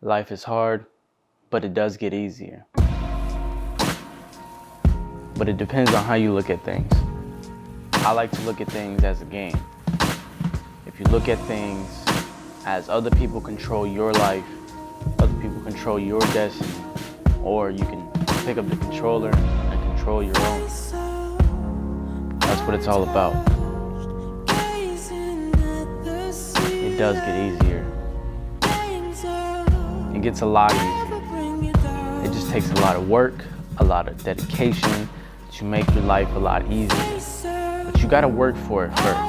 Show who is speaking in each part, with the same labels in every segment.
Speaker 1: Life is hard, but it does get easier. But it depends on how you look at things. I like to look at things as a game. If you look at things as other people control your life, other people control your destiny, or you can pick up the controller and control your own. That's what it's all about. It does get easier. It gets a lot easier. It just takes a lot of work, a lot of dedication to make your life a lot easier. But you gotta work for it first.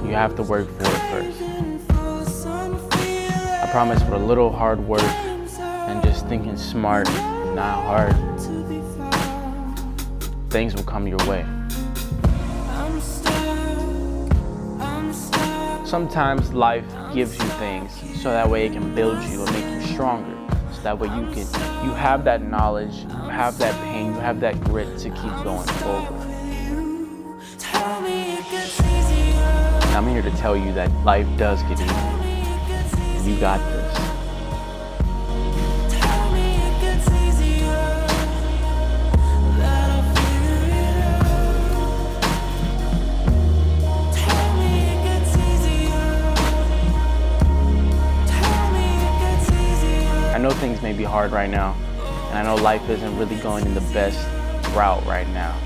Speaker 1: You have to work for it first. I promise, with a little hard work and just thinking smart, not hard, things will come your way. Sometimes life gives you things so that way it can build you and make you stronger. So that way you have that knowledge, you have that pain, you have that grit to keep going forward. I'm here to tell you that life does get easier. And you got this. I know things may be hard right now, and I know life isn't really going in the best route right now,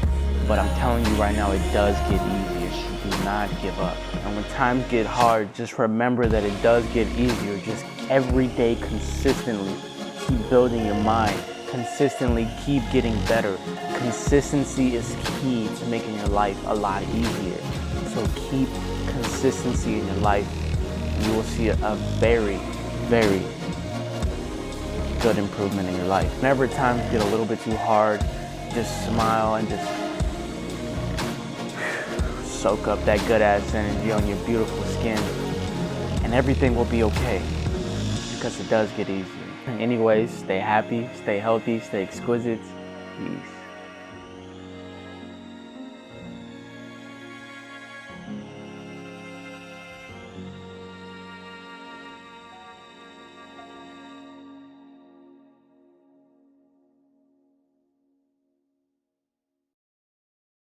Speaker 1: but I'm telling you right now, it does get easier, so do not give up. And when times get hard, just remember that it does get easier. Just every day, consistently keep building your mind, consistently keep getting better. Consistency is key to making your life a lot easier. So keep consistency in your life, and you will see a very, very good improvement in your life. Whenever times get a little bit too hard, just smile and just soak up that good ass energy on your beautiful skin, and everything will be okay, because it does get easier. Anyways, stay happy, stay healthy, stay exquisite. Peace.